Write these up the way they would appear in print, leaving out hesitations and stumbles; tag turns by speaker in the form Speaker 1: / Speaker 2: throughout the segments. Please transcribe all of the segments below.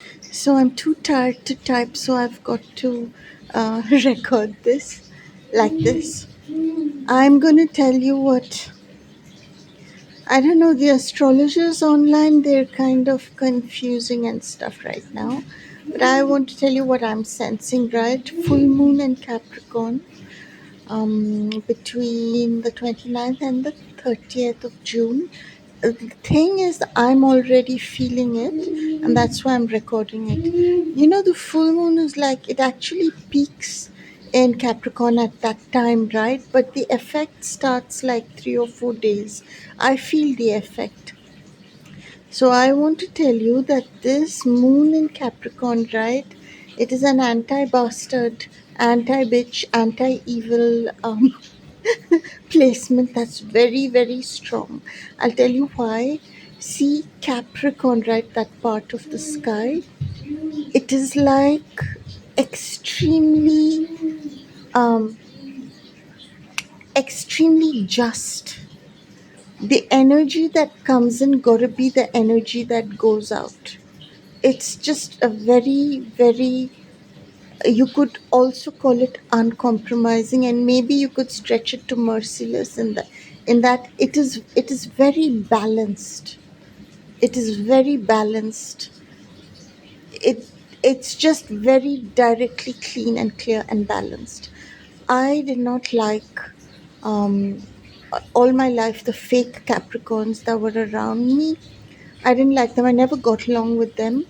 Speaker 1: So I'm too tired to type, so I've got to record this like this. I'm going to tell you what I don't know. The astrologers online, they're kind of confusing and stuff right now. But I want to tell you what I'm sensing, right? Full moon in Capricorn between the 29th and the 30th of June. The thing is, I'm already feeling it, and that's why I'm recording it. You know, the full moon is like it actually peaks in Capricorn at that time, right? But the effect starts like 3 or 4 days. I feel the effect. So I want to tell you that this moon in Capricorn, right? It is an anti-bastard, anti-bitch, anti-evil placement that's very, very strong. I'll tell you why. See Capricorn, right? That part of the sky. It is like extremely, um, extremely just. The energy that comes in gotta be the energy that goes out. It's just a very, very, you could also call it uncompromising, and maybe you could stretch it to merciless in that it is very balanced. It is very balanced. It's just very directly clean and clear and balanced. I did not like um all my life the fake Capricorns that were around me. I didn't like them. I never got along with them,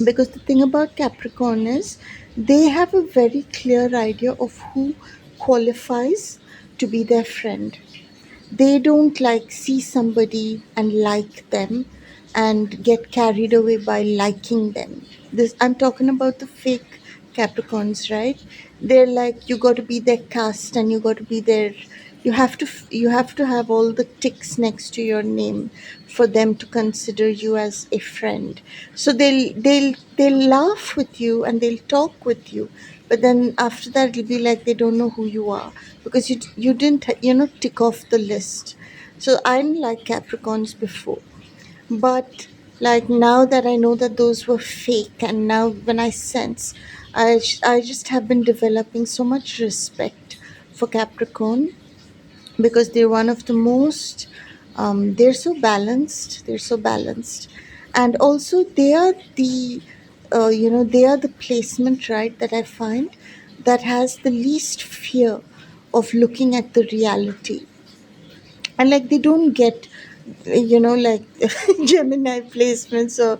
Speaker 1: because the thing about Capricorn is they have a very clear idea of who qualifies to be their friend. They don't like see somebody and like them and get carried away by liking them. This I'm talking about the fake Capricorns, right? They're like, you got to be their caste, and you got to be their, you have to have all the ticks next to your name for them to consider you as a friend. So they'll laugh with you and they'll talk with you, but then after that it'll be like they don't know who you are, because you didn't tick off the list. So I didn't like Capricorns before, but like now that I know that those were fake, and now when I sense, I just have been developing so much respect for Capricorn, because they're one of the most they're so balanced, and also they are the they are the placement, right, that I find that has the least fear of looking at the reality. And like they don't get like Gemini placements, or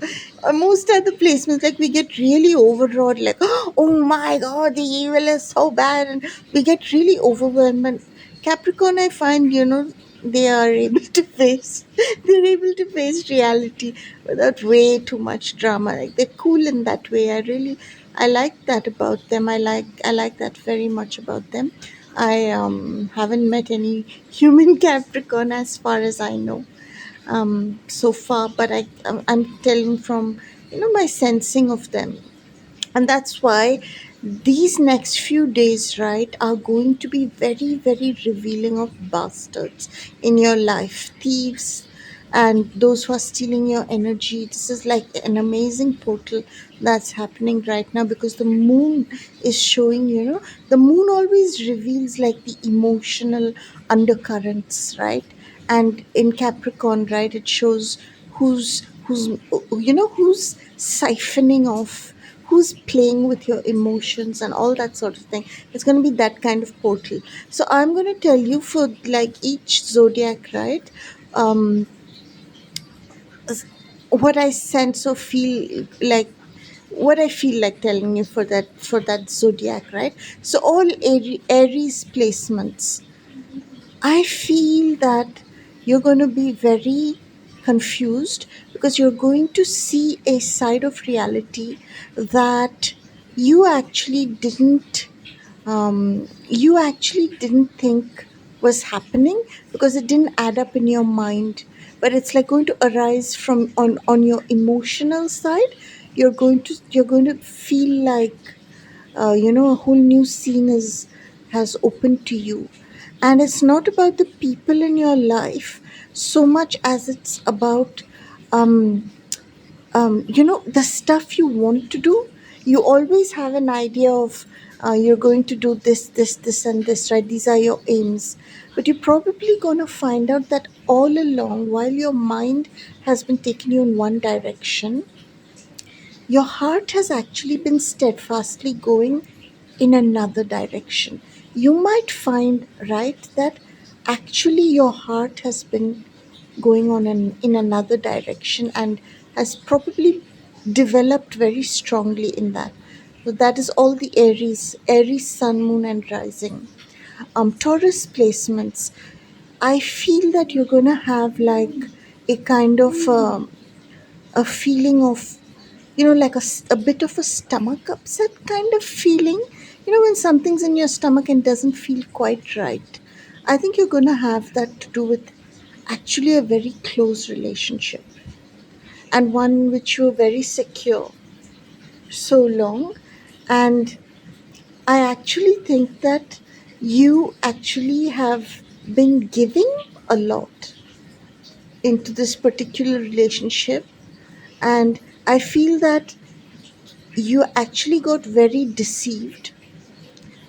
Speaker 1: most other placements, like we get really overawed, like oh my god, the evil is so bad, and we get really overwhelmed. And Capricorn, I find, they are able to face they're able to face reality without way too much drama. Like they're cool in that way. I like that about them. I like that very much about them. I haven't met any human Capricorn as far as I know so far, but I'm telling from my sensing of them. And that's why these next few days, right, are going to be very, very revealing of bastards in your life, thieves, and those who are stealing your energy. This is like an amazing portal that's happening right now, because the moon is showing, the moon always reveals like the emotional undercurrents, right? And in Capricorn, right, it shows who's siphoning off, who's playing with your emotions and all that sort of thing. It's going to be that kind of portal. So I'm going to tell you for like each zodiac, right? um s- what I sense or feel like, what I feel like telling you for that zodiac, right? So all Aries placements, I feel that you're going to be very confused, because you're going to see a side of reality that you actually didn't you actually didn't think was happening, because it didn't add up in your mind. But it's like going to arise from on your emotional side. You're going to feel like a whole new scene is has opened to you. And it's not about the people in your life so much as it's about um the stuff you want to do. You always have an idea of you're going to do this, and this, right? These are your aims. But you're probably going to find out that all along, while your mind has been taking you in one direction, your heart has actually been steadfastly going in another direction. You might find, right, that actually your heart has been going on in another direction and has probably developed very strongly in that. So that is all the Aries sun, moon, and rising. Taurus placements. I feel that you're gonna have like a kind of a feeling of, like a bit of a stomach upset kind of feeling. When something's in your stomach and doesn't feel quite right. I think you're going to have that to do with actually a very close relationship, and one which you're very secure so long. And I actually think that you actually have been giving a lot into this particular relationship, and I feel that you actually got very deceived,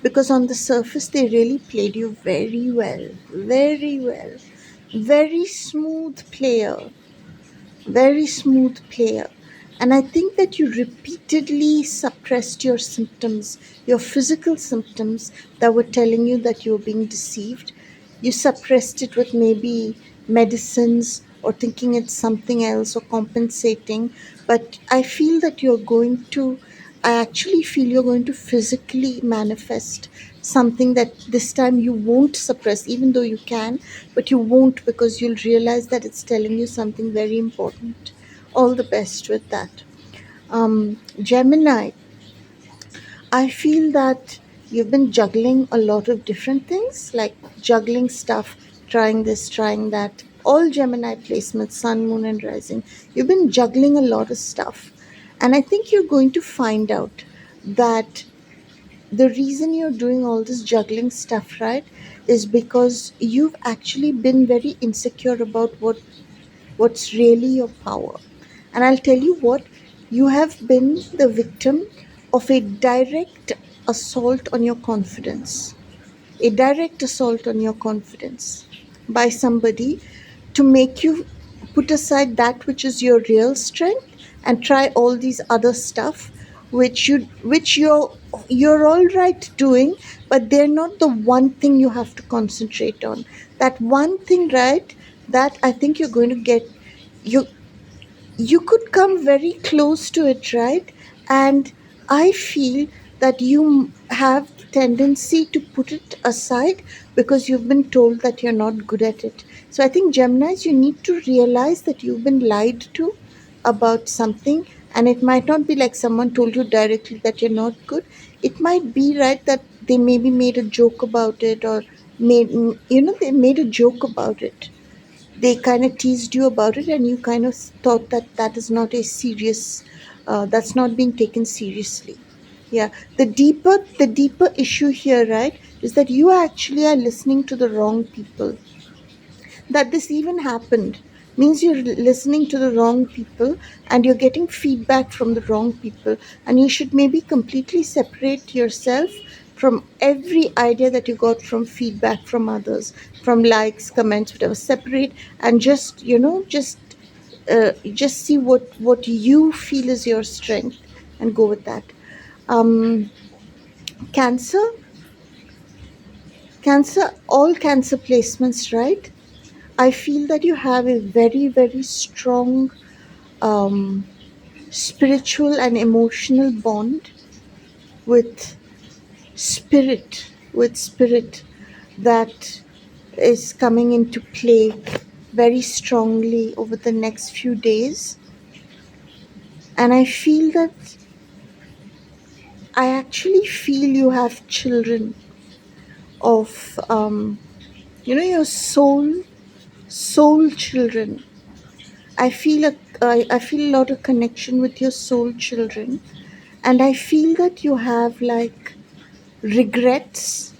Speaker 1: because on the surface they really played you very well, very well. Very smooth player, very smooth player. And I think that you repeatedly suppressed your symptoms, your physical symptoms that were telling you that you were being deceived. You suppressed it with maybe medicines or thinking it's something else or compensating. But I feel that I actually feel you're going to physically manifest something that this time you won't suppress, even though you can, but you won't, because you'll realize that it's telling you something very important. All the best with that. Gemini, I feel that you've been juggling a lot of different things, like juggling stuff, trying this, trying that. All Gemini placements, sun, moon, and rising. You've been juggling a lot of stuff. And I think you're going to find out that the reason you're doing all this juggling stuff, right, is because you've actually been very insecure about what's really your power. And I'll tell you what, you have been the victim of a direct assault on your confidence, a direct assault on your confidence by somebody to make you put aside that which is your real strength and try all these other stuff which you're all right doing, but they're not the one thing you have to concentrate on. That one thing, right, that I think you're going to get, you you could come very close to it, right? And I feel that you have tendency to put it aside because you've been told that you're not good at it. So I think, Geminis, you need to realize that you've been lied to about something, and it might not be like someone told you directly that you're not good. It might be, right, that they maybe made a joke about it, or they made a joke about it. They kind of teased you about it, and you kind of thought that that is not a serious, that's not being taken seriously. Yeah, the deeper issue here, right, is that you actually are listening to the wrong people. That this even happened means you're listening to the wrong people, and you're getting feedback from the wrong people, and you should maybe completely separate yourself from every idea that you got from feedback from others, from likes, comments, whatever. Separate and just see what you feel is your strength, and go with that. um Cancer. All Cancer placements, right? I feel that you have a very, very strong um, spiritual and emotional bond with spirit that is coming into play very strongly over the next few days. And I feel that I actually feel you have children of, your soul children. I feel a lot of connection with your soul children, and I feel that you have like regrets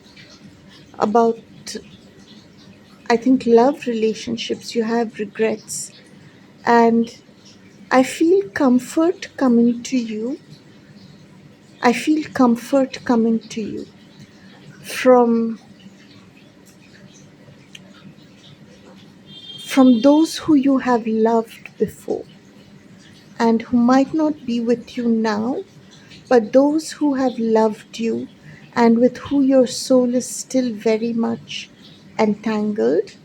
Speaker 1: about, I think, love relationships. You have regrets, and I feel comfort coming to you. I feel comfort coming to you from those who you have loved before and who might not be with you now, but those who have loved you and with who your soul is still very much entangled.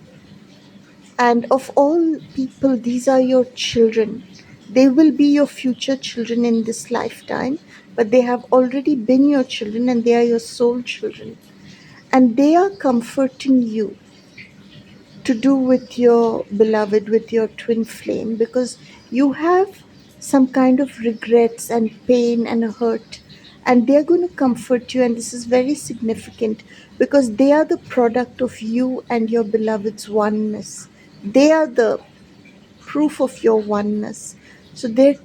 Speaker 1: And of all people, these are your children. They will be your future children in this lifetime, but they have already been your children and they are your soul children. And they are comforting you to do with your beloved, with your twin flame, because you have some kind of regrets and pain and a hurt. And they're going to comfort you, and this is very significant because they are the product of you and your beloved's oneness. They are the proof of your oneness. So their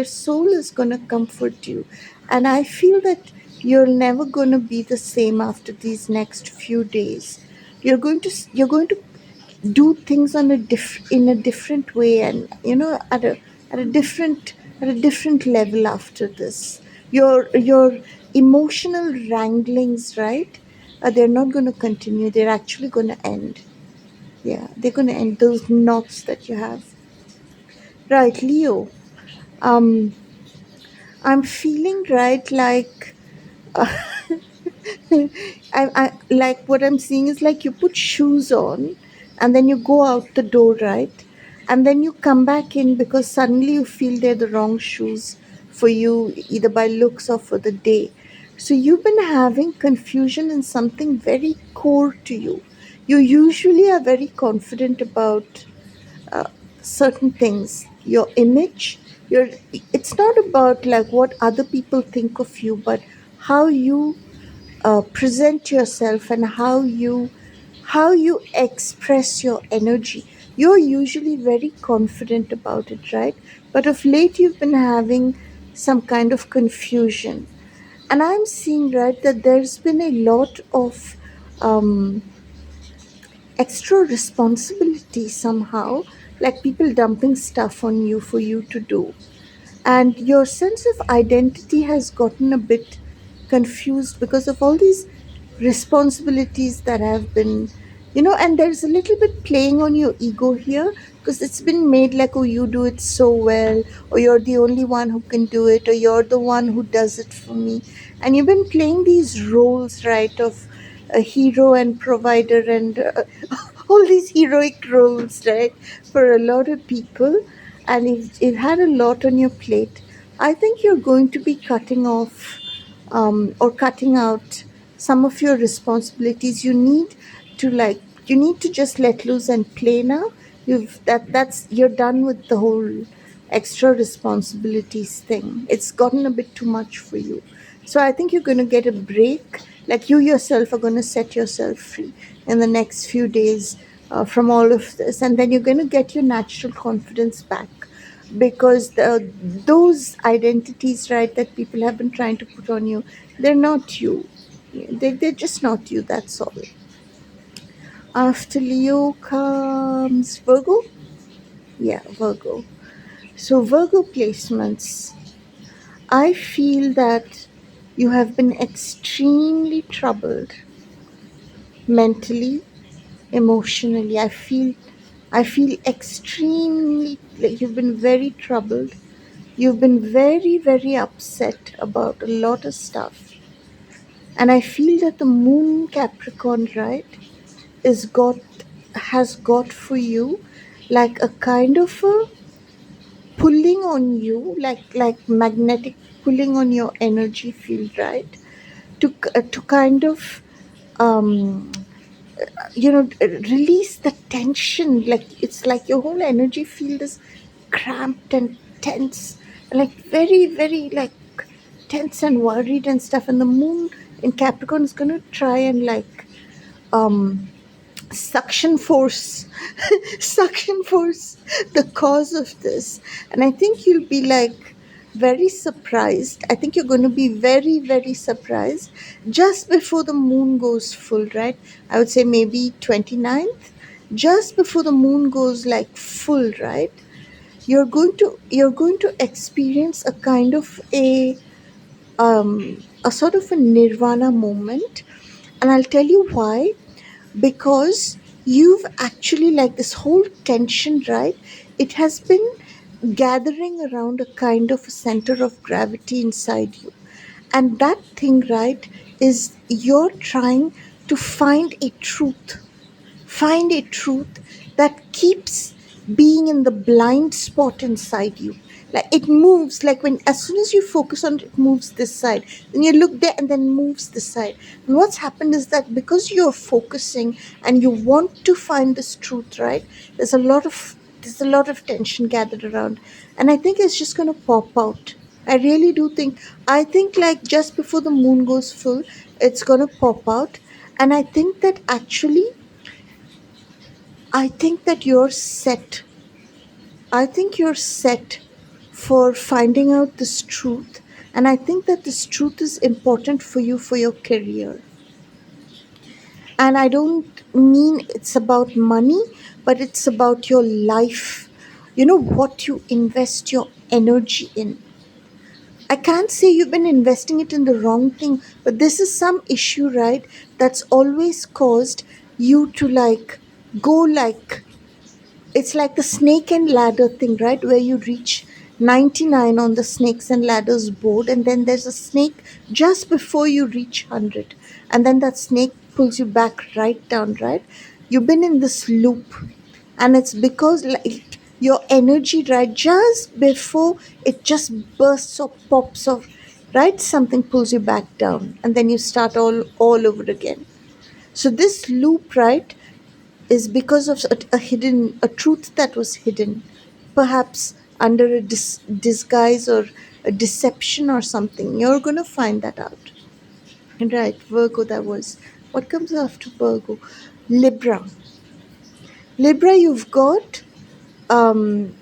Speaker 1: soul is going to comfort you. And I feel that you're never going to be the same after these next few days. You're going to do things on in a different way, and at a different level after this. Your emotional wranglings, right? They're not going to continue. They're actually going to end. Yeah, they're going to end those knots that you have. Right, Leo. Um, I'm feeling right like I like what I'm seeing is like you put shoes on and then you go out the door, right? And then you come back in because suddenly you feel they're the wrong shoes for you, either by looks or for the day. So you've been having confusion in something very core to you. You usually are very confident about uh, certain things, your image. Your It's not about like what other people think of you, but how you present yourself and how you express your energy. You're usually very confident about it, right? But of late you've been having some kind of confusion, and I'm seeing, right, that there's been a lot of um, extra responsibility somehow, like people dumping stuff on you for you to do, and your sense of identity has gotten a bit confused because of all these responsibilities that have been, and there's a little bit playing on your ego here, because it's been made like, oh, you do it so well, or you're the only one who can do it, or you're the one who does it for me. And you've been playing these roles, right, of a hero and provider and all these heroic roles, right, for a lot of people. And if you've had a lot on your plate, I think you're going to be cutting off or cutting out some of your responsibilities. You need to just let loose and play now. You're done with the whole extra responsibilities thing. It's gotten a bit too much for you. So I think you're going to get a break. Like, you yourself are going to set yourself free in the next few days from all of this, and then you're going to get your natural confidence back, because those identities, right, that people have been trying to put on you, they're not you. They're just not you. That's all. After Leo comes Virgo. Yeah, Virgo. So Virgo placements, I feel that you have been extremely troubled mentally, emotionally. I feel extremely like you've been very troubled. You've been very, very upset about a lot of stuff. And I feel that the moon Capricorn, right, is got has got for you like a kind of a pulling on you, like magnetic pulling on your energy field, right? To kind of um release the tension. Like, it's like your whole energy field is cramped and tense, like very, very, like tense and worried and stuff. And the moon in Capricorn is going to try and like um suction force suction force the cause of this. And I think you'll be like very surprised. I think you're going to be very, very surprised just before the moon goes full, right? I would say maybe 29th, just before the moon goes like full, right? you're going to experience a kind of a sort of a nirvana moment. And I'll tell you why. Because you've actually, like, this whole tension, right, it has been gathering around a kind of a center of gravity inside you. And that thing, right, is you're trying to find a truth that keeps being in the blind spot inside you. Like, it moves, like, when as soon as you focus on it, it moves this side, then you look there and then moves this side. And what's happened is that because you're focusing and you want to find this truth, right, there's a lot of tension gathered around. And I think it's just going to pop out. I really do think. I think, like, just before the moon goes full, it's going to pop out. And I think that you're set. I think you're set for finding out this truth. And I think that this truth is important for you for your career. And I don't mean it's about money, but it's about your life. What you invest your energy in. I can't say you've been investing it in the wrong thing, but this is some issue, right? That's always caused you to, like, go, like, it's like the snake and ladder thing, right? Where you reach 99 on the snakes and ladders board, and then there's a snake just before you reach 100. And then that snake pulls you back right down, right? You've been in this loop. And it's because, like, your energy, right, just before it just bursts or pops off, right? Something pulls you back down, and then you start all over again. So this loop, right, is because of a truth that was hidden, perhaps under a disguise or a deception or something. You're going to find that out. Right, Virgo, that was. What comes after Virgo? Libra. Libra, um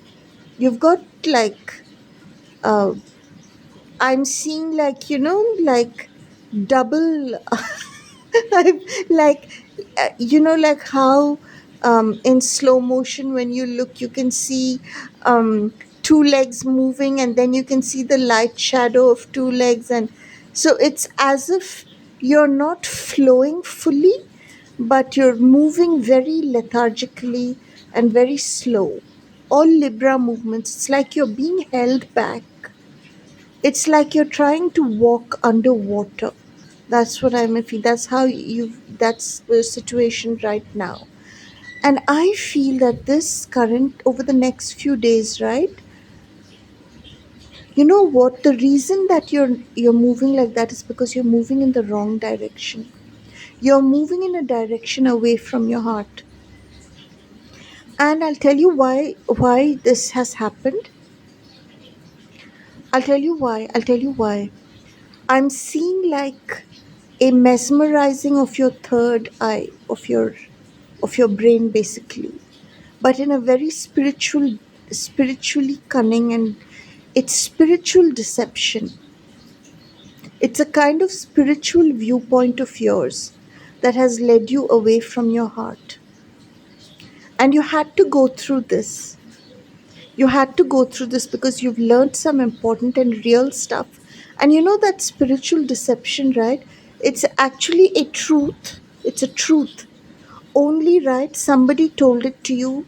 Speaker 1: you've got, like, uh I'm seeing, like, like, double. I'm like, like how, in slow motion, when you look, you can see, two legs moving, and then you can see the light shadow of two legs. And so it's as if you're not flowing fully, but you're moving very lethargically and very slow. All Libra movements, it's like you're being held back. It's like you're trying to walk underwater. That's what I'm feeling. That's the situation right now. And I feel that this current, over the next few days, right? You know what? The reason that you're moving like that is because you're moving in the wrong direction. You're moving in a direction away from your heart. And I'll tell you why this has happened. I'll tell you why. I'm seeing, like, a mesmerizing of your third eye, of your brain, basically, but in a very spiritually cunning, and it's spiritual deception. It's a kind of spiritual viewpoint of yours that has led you away from your heart. And you had to go through this. You had to go through this because you've learned some important and real stuff. And that spiritual deception, right? It's actually a truth. It's a truth. Only, right, somebody told it to you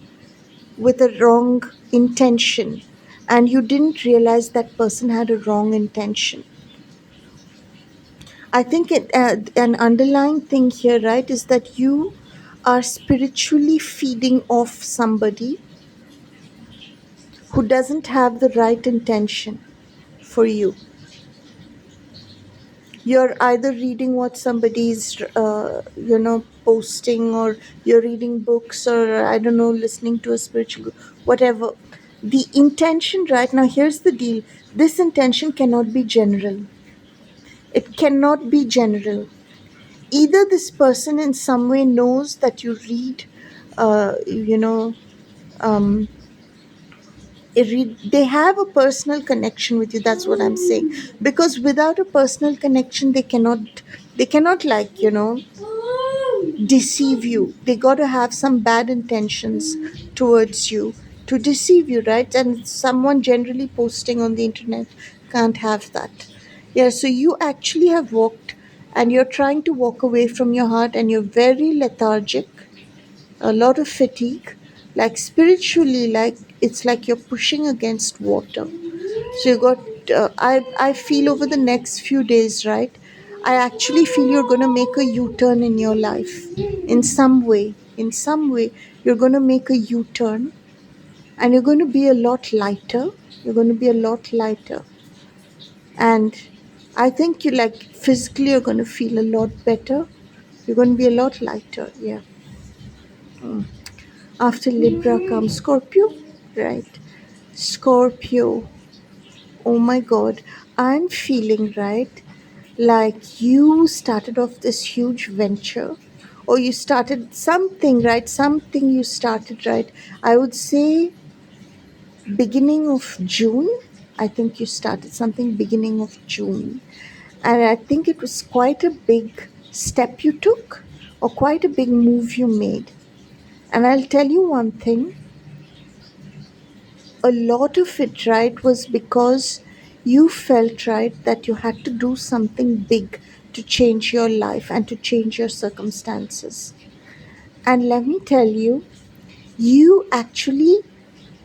Speaker 1: with a wrong intention, and you didn't realize that person had a wrong intention. I think an underlying thing here, right, is that you are spiritually feeding off somebody who doesn't have the right intention for you. You're either reading what somebody's posting, or you're reading books, or, I don't know, listening to a spiritual group, whatever. The intention, right, now, here's the deal. This intention cannot be general. It cannot be general. Either this person in some way knows that you read, uh, you know um, they have a personal connection with you. That's what I'm saying. Because without a personal connection, they cannot, like, deceive you. They got to have some bad intentions towards you. to deceive you, right? And someone generally posting on the internet can't have that. Yeah, so you actually have walked and you're trying to walk away from your heart and you're very lethargic, a lot of fatigue, like spiritually, like it's like you're pushing against water. So you got, I feel over the next few days, right? I actually feel you're going to make a U turn in your life in some way. In some way, you're going to make a U turn and you're going to be a lot lighter. You're going to be a lot lighter. And I think you like physically, you're going to feel a lot better. You're going to be a lot lighter. Yeah. After Libra comes Scorpio, right? Scorpio. Oh my God. I'm feeling, right, like you started off this huge venture or you started something, right? Something you started, right? I would say beginning of June. I think you started something beginning of June. And I think it was quite a big step you took or quite a big move you made. And I'll tell you one thing, a lot of it, right, was because you felt, right, that you had to do something big to change your life and to change your circumstances. And let me tell you, you actually,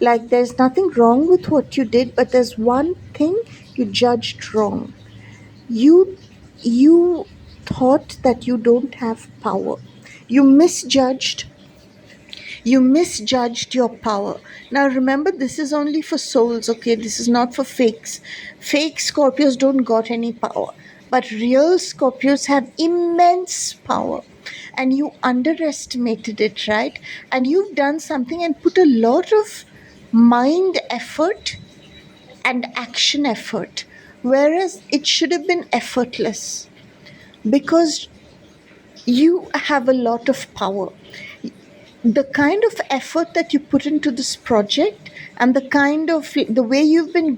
Speaker 1: like, there's nothing wrong with what you did, but there's one thing you judged wrong. You you thought that you don't have power. You misjudged You misjudged your power. Now remember, this is only for souls, okay? This is not for fakes. Fake Scorpios don't got any power. But real Scorpios have immense power. And you underestimated it, right? And you've done something and put a lot of mind effort and action effort. Whereas it should have been effortless. Because you have a lot of power. The kind of effort that you put into this project and the kind of the way you've been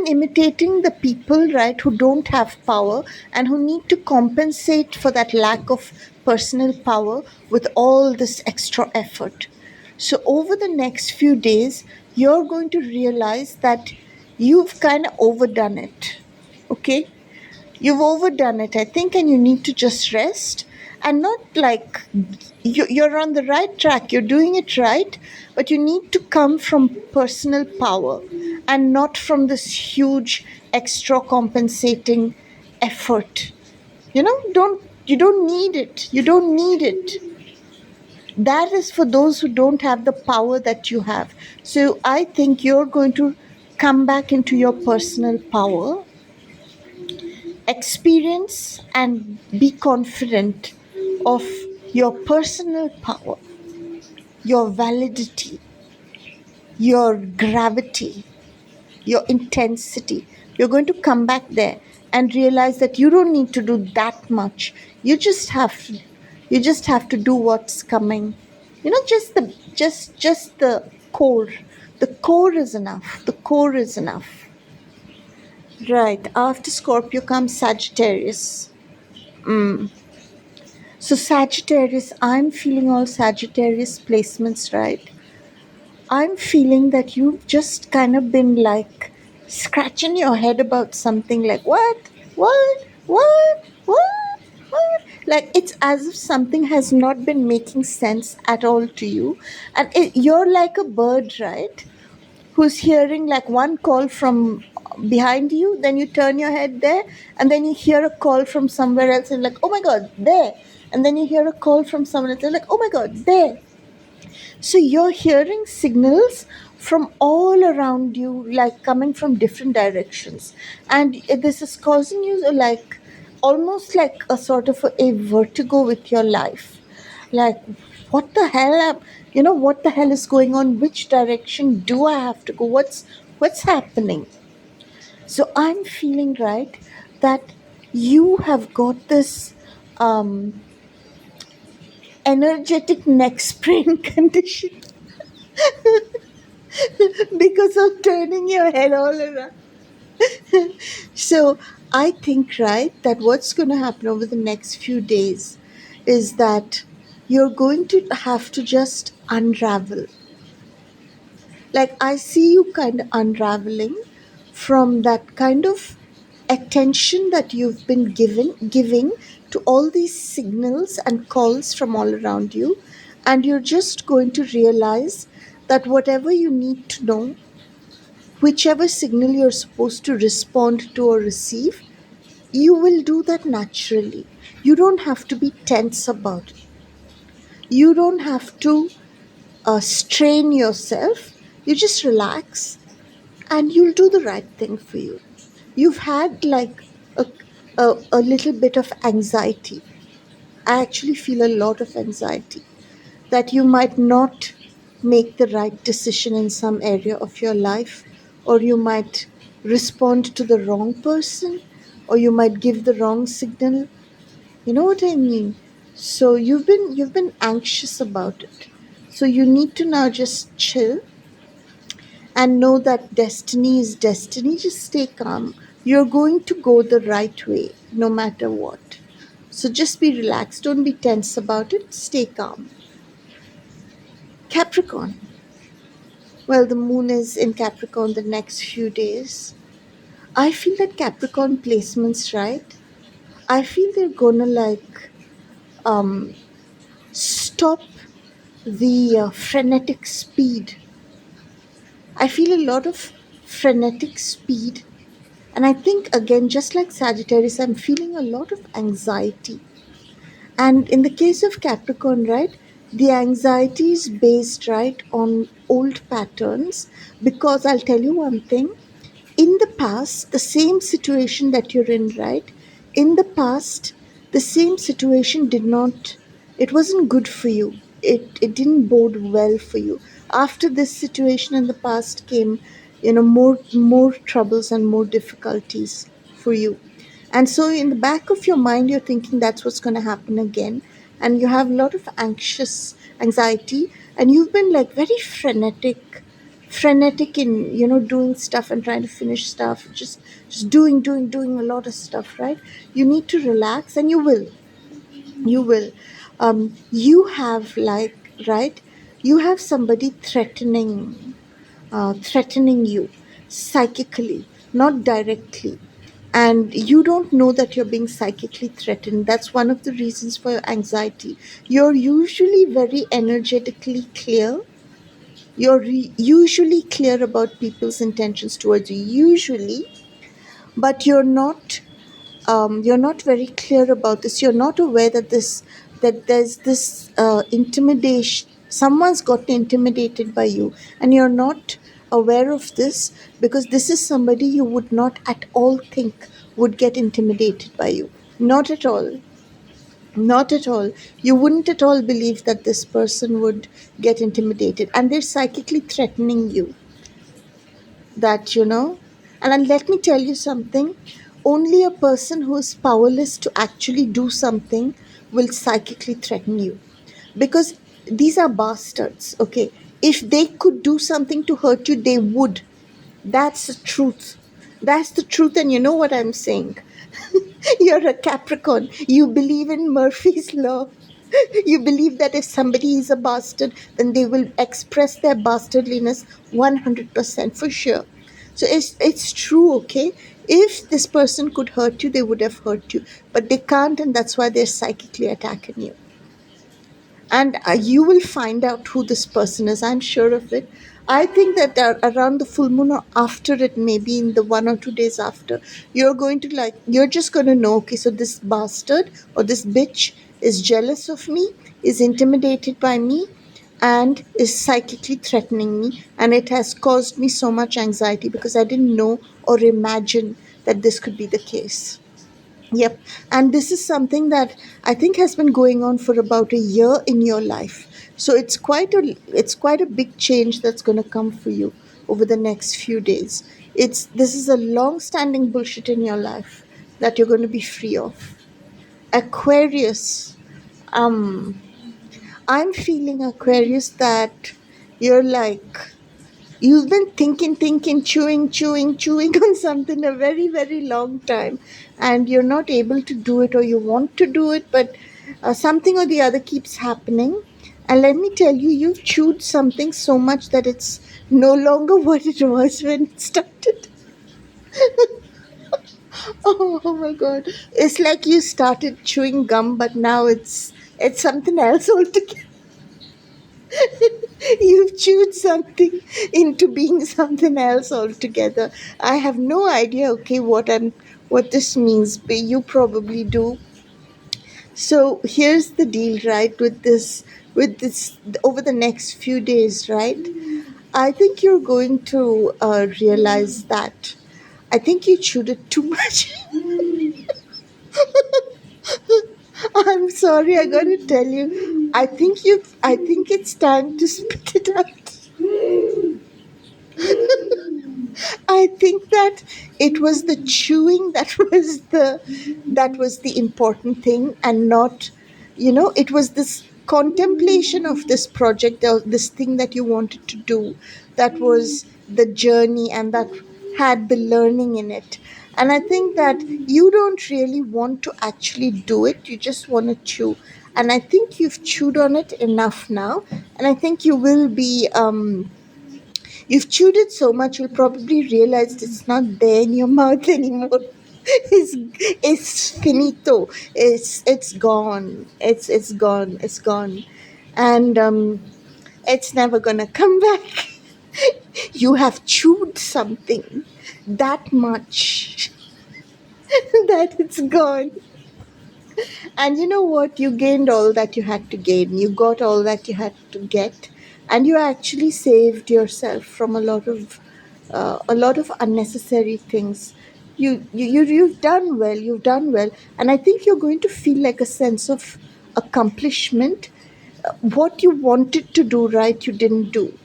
Speaker 1: imitating the people, right, who don't have power and who need to compensate for that lack of personal power with all this extra effort. So over the next few days you're going to realize that you've kind of overdone it. Okay, you've overdone it, I think, and you need to just rest and not like you're on the right track, you're doing it right, but you need to come from personal power and not from this huge extra compensating effort. You don't need it. You don't need it. That is for those who don't have the power that you have. So I think you're going to come back into your personal power, experience and be confident of your personal power, your validity, your gravity, your intensity. You're going to come back there and realize that you don't need to do that much. You just have to do what's coming. Just the core. The core is enough. The core is enough. Right. After Scorpio comes Sagittarius. So Sagittarius, I'm feeling all Sagittarius placements, right? I'm feeling that you've just kind of been like scratching your head about something like what? Like it's as if something has not been making sense at all to you. And you're like a bird, right? Who's hearing like one call from behind you, then you turn your head there, and then you hear a call from somewhere else, and like, oh my god, there. And then you hear a call from someone else, and like, oh my god, there. So you're hearing signals from all around you, like coming from different directions. And this is causing you like almost like a sort of a vertigo with your life. Like, what the hell? What the hell is going on? Which direction do I have to go? What's happening? So I'm feeling, right, that you have got this um, energetic neck sprain condition because of turning your head all around. So I think, right, that what's going to happen over the next few days is that you're going to have to just unravel. Like, I see you kind of unraveling from that kind of attention that you've been giving to all these signals and calls from all around you, and you're just going to realize that whatever you need to know, whichever signal you're supposed to respond to or receive, you will do that naturally. You don't have to be tense about it. You don't have to strain yourself. You just relax and you'll do the right thing for you. You've had like a little bit of anxiety. I actually feel a lot of anxiety that you might not make the right decision in some area of your life, or you might respond to the wrong person, or you might give the wrong signal. You know what I mean? So you've been anxious about it. So you need to now just chill and know that destiny is destiny. Just stay calm. You're going to go the right way no matter what. So just be relaxed. Don't be tense about it. Stay calm. Capricorn. Well, the moon is in Capricorn the next few days. I feel that Capricorn placements, right? I feel they're gonna like um, stop the frenetic speed. I feel a lot of frenetic speed. And I think, again, just like Sagittarius, I'm feeling a lot of anxiety. And in the case of Capricorn, right, the anxiety is based, right, on old patterns. Because I'll tell you one thing, in the past, the same situation that you're in, right? In the past, the same situation did not, it wasn't good for you. It didn't bode well for you. After this situation in the past came, more troubles and more difficulties for you. And so in the back of your mind, you're thinking that's what's going to happen again. And you have a lot of anxiety, and you've been like very frenetic in doing stuff and trying to finish stuff, just doing a lot of stuff, right? You need to relax, and you will you have like, right, you have somebody threatening you psychically, not directly. And you don't know that you're being psychically threatened. That's one of the reasons for your anxiety. You're usually very energetically clear. You're usually clear about people's intentions towards you, usually, but you're not very clear about this. You're not aware that there's this intimidation. Someone's gotten intimidated by you, and you're not aware of this, because this is somebody you would not at all think would get intimidated by you. Not at all. Not at all. You wouldn't at all believe that this person would get intimidated, and they're psychically threatening you, that and then let me tell you something. Only a person who is powerless to actually do something will psychically threaten you, because these are bastards. Okay, if they could do something to hurt you, they would. That's the truth. That's the truth. And you know what I'm saying? You're a Capricorn. You believe in Murphy's Law. You believe that if somebody is a bastard, then they will express their bastardliness 100% for sure. So it's true, okay? If this person could hurt you, they would have hurt you. But they can't, and that's why they're psychically attacking you. And you will find out who this person is. I'm sure of it. I think that around the full moon, or after it, maybe in the 1 or 2 days after, you're just going to know, okay, so this bastard or this bitch is jealous of me, is intimidated by me, and is psychically threatening me, and it has caused me so much anxiety because I didn't know or imagine that this could be the case. Yep. And this is something that I think has been going on for about a year in your life. So it's quite a big change that's going to come for you over the next few days. This is a long standing bullshit in your life that you're going to be free of. Aquarius. Um I'm feeling, Aquarius, that you're like, you've been thinking, chewing on something a very, very long time, and you're not able to do it, or you want to do it, but something or the other keeps happening. And let me tell you, you've chewed something so much that it's no longer what it was when it started. Oh my god. It's like you started chewing gum, but now it's something else altogether. You've chewed something into being something else altogether. I have no idea, okay, what this means, but you probably do. So here's the deal, right, with this over the next few days, right? I think you're going to realize that I think you chewed it too much. I'm sorry, I gotta tell you. I think it's time to spit it out. I think that it was the chewing that was the important thing, and not, it was this contemplation of this project, or this thing that you wanted to do, that was the journey, and that had the learning in it. And I think that you don't really want to actually do it, you just want to chew. And I think you've chewed on it enough now, and I think you will be you've chewed it so much, you'll probably realize it's not there in your mouth anymore. It's finito. It's gone. It's gone. It's gone, and it's never gonna come back. You have chewed something that much that it's gone. And you know what? You gained all that you had to gain. You got all that you had to get, and you actually saved yourself from a lot of unnecessary things. You've done well. You've done well, and I think you're going to feel like a sense of accomplishment. What you wanted to do, right? You didn't do.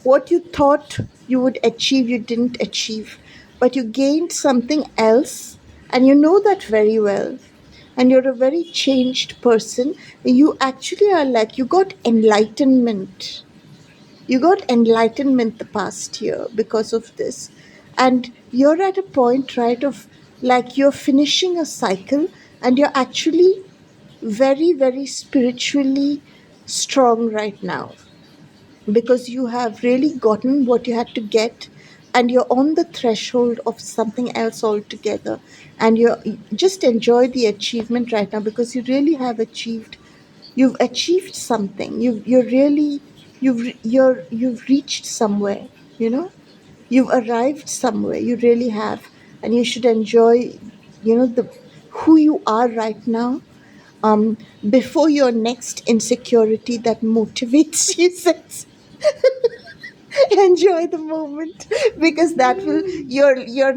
Speaker 1: What you thought you would achieve, you didn't achieve, but you gained something else, and you know that very well. And you're a very changed person. You actually are like, you got enlightenment. You got enlightenment the past year because of this. And you're at a point, right, of like you're finishing a cycle, and you're actually very, very spiritually strong right now, because you have really gotten what you had to get, and you're on the threshold of something else altogether. And you just enjoy the achievement right now, because you really have achieved something. You've reached somewhere, you know you've arrived somewhere, you really have. And you should enjoy, the who you are right now, um before your next insecurity that motivates you says. Enjoy the moment, because that will your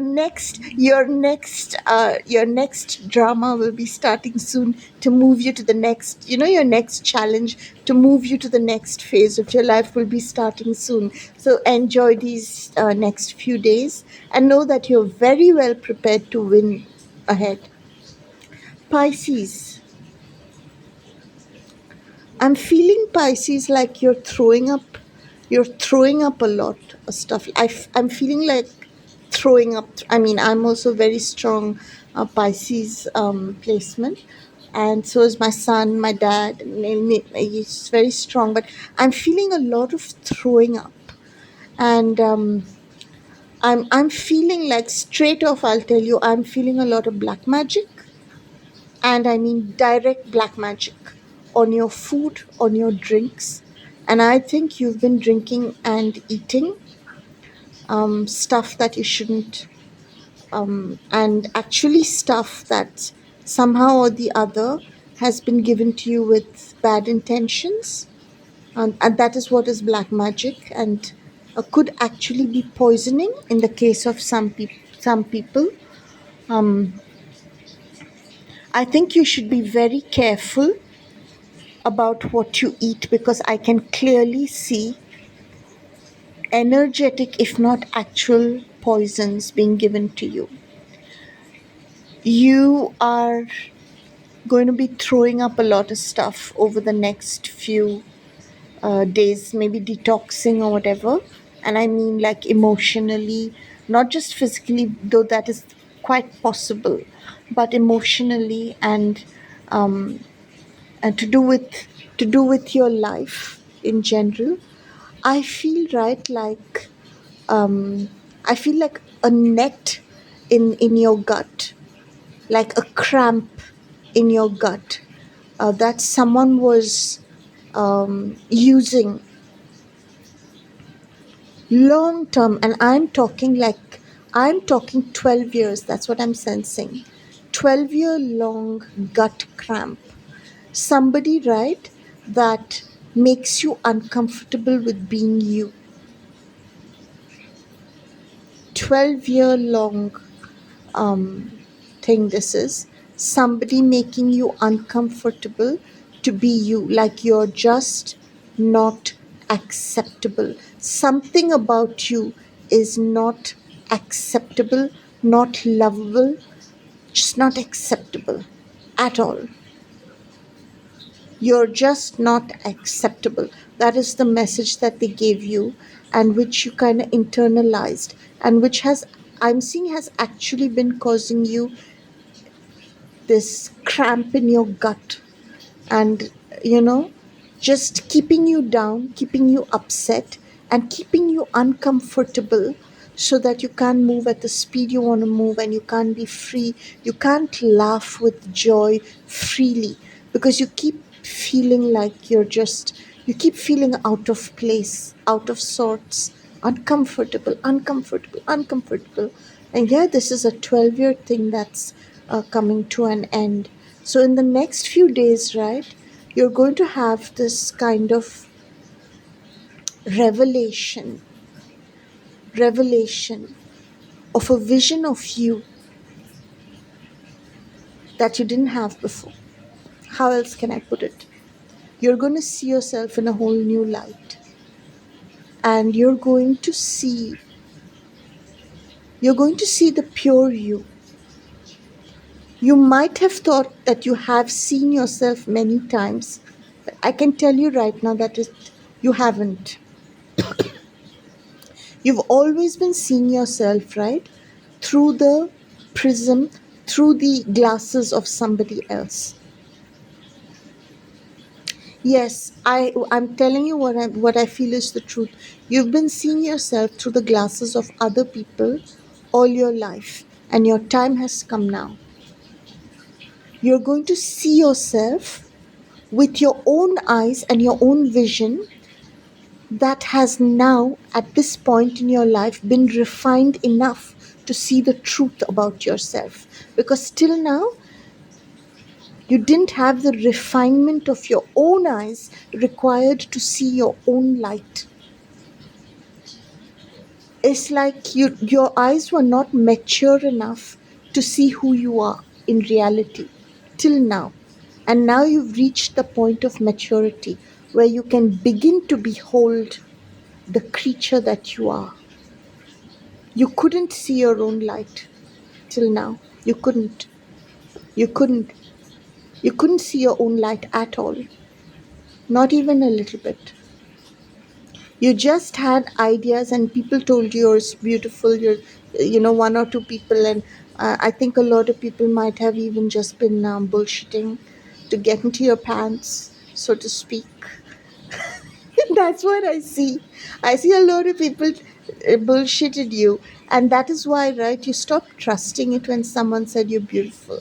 Speaker 1: next drama will be starting soon, to move you to the next, your next challenge, to move you to the next phase of your life will be starting soon. So enjoy these next few days, and know that you're very well prepared to win ahead. Pisces, I'm feeling, Pisces, like you're throwing up. You're throwing up a lot of stuff. I'm feeling like throwing up. I mean, I'm also very strong Pisces placement, and so is my son, my dad. He's very strong, but I'm feeling a lot of throwing up, and I'm feeling like, straight off, I'll tell you, I'm feeling a lot of black magic, and I mean direct black magic on your food, on your drinks. And I think you've been drinking and eating stuff that you shouldn't, and actually stuff that somehow or the other has been given to you with bad intentions. And that is what is black magic, and could actually be poisoning in the case of some people. Um, I think you should be very careful about what you eat, because I can clearly see energetic, if not actual, poisons being given to you. You are going to be throwing up a lot of stuff over the next few days, maybe detoxing or whatever. And I mean, like, emotionally, not just physically, though that is quite possible, but emotionally, and to do with your life in general. I feel right like um, I feel like a net in your gut, like a cramp in your gut that someone was using long term, and I'm talking 12 years. That's what I'm sensing. 12-year long gut cramp. Somebody, right, that makes you uncomfortable with being you. 12-year long thing this is. Somebody making you uncomfortable to be you, like you're just not acceptable. Something about you is not acceptable, not lovable, just not acceptable at all. You're just not acceptable. That is the message that they gave you, and which you kind of internalized, and which has, I'm seeing, has actually been causing you this cramp in your gut, and you know just keeping you down, keeping you upset, and keeping you uncomfortable, so that you can't move at the speed you want to move, and you can't be free, you can't laugh with joy freely, because you keep feeling like you keep feeling out of place, out of sorts, uncomfortable. And yeah, this is a 12-year thing that's coming to an end. So in the next few days, right, you're going to have this kind of revelation, revelation of a vision of you that you didn't have before. How else can I put it? You're going to see yourself in a whole new light, and you're going to see the pure you. You might have thought that you have seen yourself many times, but I can tell you right now that you haven't. You've always been seeing yourself, right, through the prism, through the glasses of somebody else. Yes, I'm telling you what I feel is the truth. You've been seeing yourself through the glasses of other people all your life, and your time has come now. You're going to see yourself with your own eyes and your own vision that has now, at this point in your life, been refined enough to see the truth about yourself. Because till now, you didn't have the refinement of your own eyes required to see your own light. It's like your eyes were not mature enough to see who you are in reality till now. And now you've reached the point of maturity where you can begin to behold the creature that you are. You couldn't see your own light till now. You couldn't. You couldn't. You couldn't see your own light at all. Not even a little bit. You just had ideas, and people told you you're beautiful. One or two people, and I think a lot of people might have even just been bullshitting to get into your pants, so to speak. That's what I see. I see a lot of people bullshitted you, and that is why, right, you stopped trusting it when someone said you're beautiful.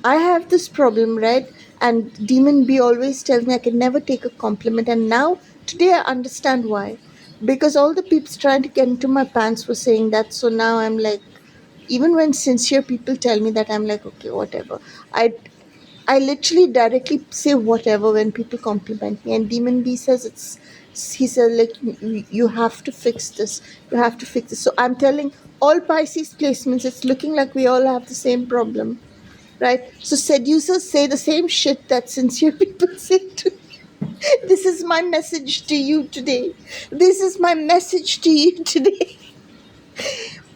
Speaker 1: I have this problem, right? And Demon B always tells me I can never take a compliment, and now today I understand why. Because all the peeps trying to get into my pants were saying that, so now I'm like, even when sincere people tell me that, I'm like, okay, whatever. I literally directly say whatever when people compliment me, and Demon B says he says like you have to fix this, you have to fix this. So I'm telling all Pisces placements, it's looking like we all have the same problem, right? So seducers say the same shit that sincere people say to me. This is my message to you today. This is my message to you today.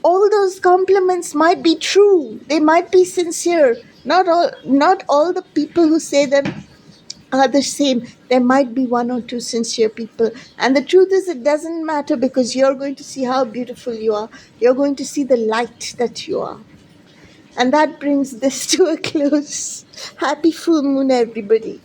Speaker 1: All those compliments might be true. They might be sincere. Not all the people who say them are the same. There might be one or two sincere people. And the truth is, it doesn't matter, because you're going to see how beautiful you are. You're going to see the light that you are. And that brings this to a close. Happy full moon, everybody.